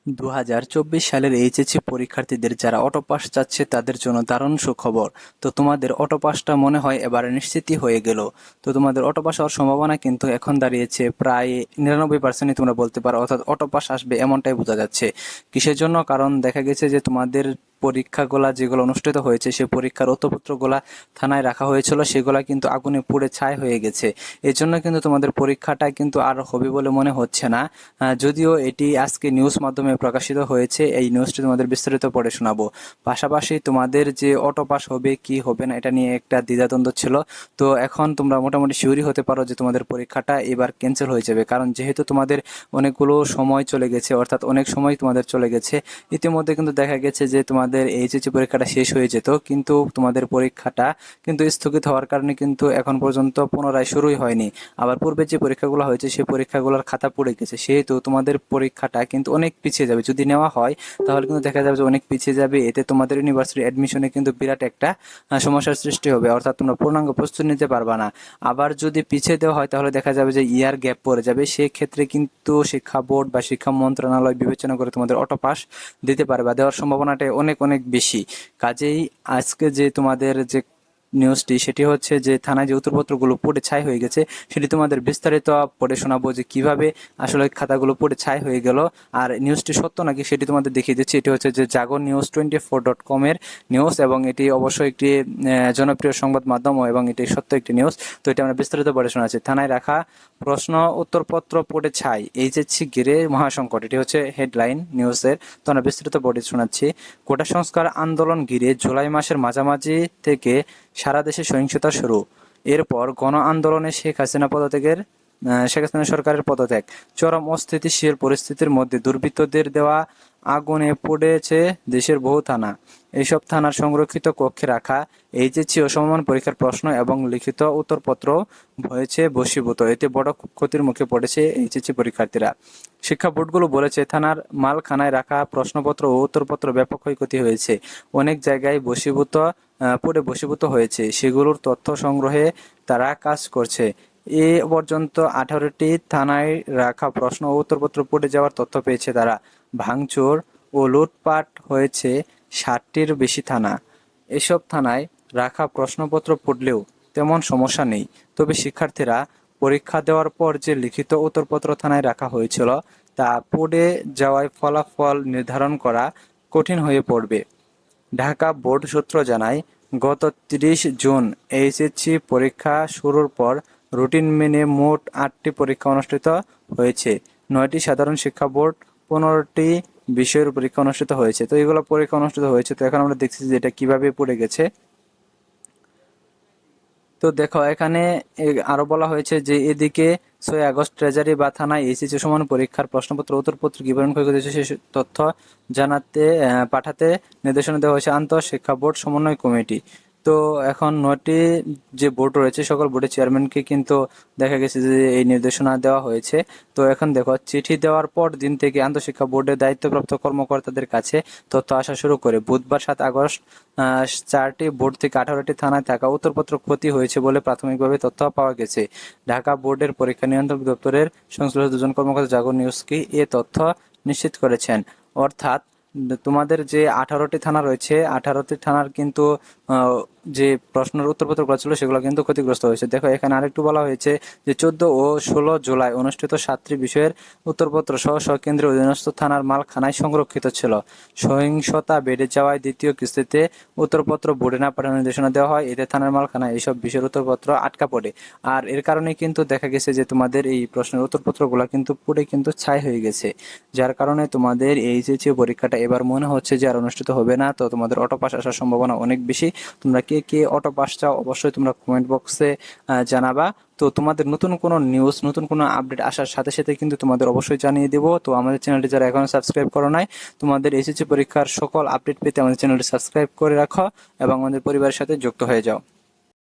2024 সালের এইচএসসি পরীক্ষার্থীদের যারা অটো পাস চাচ্ছে তাদের জন্য দারুণ সুখবর। তো তোমাদের অটো পাসটা মনে হয় এবারে নিশ্চিতই হয়ে গেল। তো তোমাদের অটো পাস হওয়ার সম্ভাবনা কিন্তু এখন দাঁড়িয়েছে প্রায় 99%ই তোমরা বলতে পারো, অর্থাৎ অটো পাস আসবে এমনটাই বোঝা যাচ্ছে। কিসের জন্য? কারণ দেখা গেছে যে তোমাদের পরীক্ষাগুলা যেগুলো অনুষ্ঠিত হয়েছে সেই পরীক্ষার উত্তরপত্রগুলা থানায় রাখা হয়েছিল, সেগুলা কিন্তু আগুনে পুড়ে ছাই হয়ে গেছে। এর জন্য কিন্তু তোমাদের পরীক্ষাটা কিন্তু আর হবে বলে মনে হচ্ছে না। যদিও এটি আজকে নিউজ মাধ্যমে প্রকাশিত হয়েছে, এই নিউজটি তোমাদের বিস্তারিত পড়ে শোনাবো। পাশাপাশি তোমাদের যে অটো পাস হবে কি হবে না এটা নিয়ে একটা দ্বিধাদ্বন্দ্ব ছিল। তো এখন তোমরা মোটামুটি শিওরই হতে পারো যে তোমাদের পরীক্ষাটা এবার ক্যান্সেল হয়ে যাবে, কারণ যেহেতু তোমাদের অনেকগুলো সময় চলে গেছে, অর্থাৎ অনেক সময় তোমাদের চলে গেছে। ইতিমধ্যে কিন্তু দেখা গেছে যে তোমাদের এইচএসসি পরীক্ষাটা শেষ হয়ে যেত, কিন্তু তোমাদের পরীক্ষাটা কিন্তু স্থগিত হওয়ার কারণে কিন্তু এখন পর্যন্ত পুনরায় শুরুই হয়নি। আবার পূর্বে যে পরীক্ষাগুলো হয়েছে সেই পরীক্ষাগুলোর খাতা পড়ে গেছে, সেহেতু তোমাদের পরীক্ষাটা কিন্তু অনেক পিছিয়ে যাবে। যদি নেওয়া হয় তাহলে কিন্তু দেখা যাবে যে অনেক পিছিয়ে যাবে। এতে তোমাদের ইউনিভার্সিটি অ্যাডমিশনে কিন্তু বিরাট একটা সমস্যার সৃষ্টি হবে, অর্থাৎ তোমরা পূর্ণাঙ্গ প্রস্তুতি নিতে পারবা না। আবার যদি পিছিয়ে দেওয়া হয় তাহলে দেখা যাবে যে ইয়ার গ্যাপ পড়ে যাবে, সেক্ষেত্রে কিন্তু শিক্ষা বোর্ড বা শিক্ষা মন্ত্রণালয় বিবেচনা করে তোমাদের অটো পাস দিতে পারে বা দেওয়ার সম্ভাবনাটা অনেক অনেক বেশি। কাজেই আজকে যে তোমাদের যে নিউজটি সেটি হচ্ছে যে থানায় যে উত্তরপত্রগুলো পড়ে ছাই হয়ে গেছে সেটি তোমাদের বিস্তারিত পড়ে শোনাবো যে কিভাবে আসলে খাতাগুলো পড়ে ছাই হয়ে গেল। আর নিউজটি সত্য নাকি সেটি তোমাদের দেখিয়ে দিচ্ছি। এটি হচ্ছে যে জাগো নিউজ 24.com এর নিউজ, এবং এটি অবশ্যই একটি জনপ্রিয় সংবাদ মাধ্যম এবং এটি সত্য একটি নিউজ। তো এটা আমরা বিস্তারিত পড়ে শোনাচ্ছি। থানায় রাখা প্রশ্ন উত্তরপত্র পড়ে ছাই, এইচএসসি ঘিরে মহাসংকট, এটি হচ্ছে হেডলাইন নিউজের। তো আমরা বিস্তারিত পড়ে শোনাচ্ছি। কোটা সংস্কার আন্দোলন ঘিরে জুলাই মাসের মাঝামাঝি থেকে সারা দেশে সহিংসতা শুরু। এরপর গণ আন্দোলনে শেখ হাসিনা সরকারের পদত্যাগ। চরম অস্থিতিশীল পরিস্থিতির মধ্যে দুর্বৃত্তদের দেওয়া আগুনে পুড়েছে দেশের বহু থানা। এইসব থানার সংরক্ষিত কক্ষে রাখা এইচএসসি ও সমমান পরীক্ষার প্রশ্ন এবং লিখিত উত্তরপত্র হয়েছে বশীভূত। এতে বড় ক্ষতির মুখে পড়েছে এইচএসসি পরীক্ষার্থীরা। শিক্ষা বোর্ডগুলো বলেছে থানার মালখানায় রাখা প্রশ্নপত্র ও উত্তরপত্র ব্যাপক ক্ষয়ক্ষতি হয়েছে। অনেক জায়গায় পুড়ে বশীভূত হয়েছে, সেগুলোর তথ্য সংগ্রহে তারা কাজ করছে। এ পর্যন্ত 18টি থানায় রাখা প্রশ্ন ও উত্তরপত্র পুড়ে যাওয়ার তথ্য পেয়েছে তারা। ভাঙচুর ও লুটপাট হয়েছে 60টির বেশি থানা। এসব থানায় রাখা প্রশ্নপত্র পড়লেও তেমন সমস্যা নেই, তবে শিক্ষার্থীরা পরীক্ষা দেওয়ার পর যে লিখিত উত্তরপত্র থানায় রাখা হয়েছিল তা পুড়ে যাওয়ায় ফলাফল নির্ধারণ করা কঠিন হয়ে পড়বে। ঢাকা বোর্ড সূত্র জানায়, গত 30 জুন এইচএসসি পরীক্ষা শুরুর পর রুটিন মেনে মোট 8টি পরীক্ষা অনুষ্ঠিত হয়েছে। 9টি সাধারণ শিক্ষা বোর্ড, 15টি বিষয়ের পরীক্ষা অনুষ্ঠিত হয়েছে। তো এগুলো পরীক্ষা অনুষ্ঠিত হয়েছে। তো এখন আমরা দেখছি যে এটা কিভাবে পড়ে গেছে। তো দেখো এখানে আরো বলা হয়েছে যে এদিকে 6 আগস্ট ট্রেজারি বা থানায় এইচএসসি সমান পরীক্ষার প্রশ্নপত্র উত্তরপত্র বিবরণ ক্ষয় করেছে সেই তথ্য পাঠাতে নির্দেশনা দেওয়া হয়েছে আন্তঃশিক্ষা বোর্ড সমন্বয় কমিটি। তো এখন 9টি যে বোর্ড রয়েছে সকল বোর্ডের চেয়ারম্যানকে কিন্তু দেখা গেছে যে এই নির্দেশনা দেওয়া হয়েছে। তো এখন দেখো চিঠি দেওয়ার পর দিন থেকে আন্তঃশিক্ষা বোর্ডের দায়িত্বপ্রাপ্ত কর্মকর্তাদের কাছে তথ্য আসা শুরু করে। বুধবার 7 আগস্ট 4টি বোর্ড থেকে 18টি থানায় থাকা উত্তরপত্র ক্ষতি হয়েছে বলে প্রাথমিকভাবে তথ্য পাওয়া গেছে। ঢাকা বোর্ডের পরীক্ষা নিয়ন্ত্রক দপ্তরের সংশ্লিষ্ট দুজন কর্মকর্তা জাগো নিউজকে এ তথ্য নিশ্চিত করেছেন। অর্থাৎ তোমাদের যে 18টি থানা রয়েছে 18টি থানার কিন্তু যে প্রশ্নের উত্তরপত্রগুলো ছিল সেগুলো কিন্তু ক্ষতিগ্রস্ত হয়েছে। দেখো এখানে আরেকটু বলা হয়েছে যে 14 ও 16 জুলাই অনুষ্ঠিত 7টি বিষয়ের উত্তরপত্র সহ কেন্দ্রের অধীনস্থ থানার মালখানায় সংরক্ষিত ছিল। সহিংসতা বেড়ে যাওয়ায় দ্বিতীয় কিস্তিতে উত্তরপত্র বোর্ডে না পাঠানোর নির্দেশনা দেওয়া হয়। এতে থানার মালখানায় এইসব বিষয়ের উত্তরপত্র আটকা পড়ে। আর এর কারণে কিন্তু দেখা গেছে যে তোমাদের এই প্রশ্নের উত্তরপত্রগুলো কিন্তু পুড়ে কিন্তু ছাই হয়ে গেছে, যার কারণে তোমাদের এইচএসসি পরীক্ষাটা এবার মনে হচ্ছে যে আর অনুষ্ঠিত হবে না। তো তোমাদের অটো পাস আসার সম্ভাবনা অনেক বেশি। তোমরা কে কে অটো পাস চাও অবশ্যই তোমরা কমেন্ট বক্সে জানাবা। তো তোমাদের নতুন কোনো নিউজ, নতুন কোনো আপডেট আসার সাথে সাথে কিন্তু তোমাদের অবশ্যই জানিয়ে দেবো। তো আমাদের চ্যানেলটি যারা এখনো সাবস্ক্রাইব করো নাই, তোমাদের এসএসসি পরীক্ষার সকল আপডেট পেতে আমাদের চ্যানেলটি সাবস্ক্রাইব করে রাখো এবং আমাদের পরিবারের সাথে যুক্ত হয়ে যাও।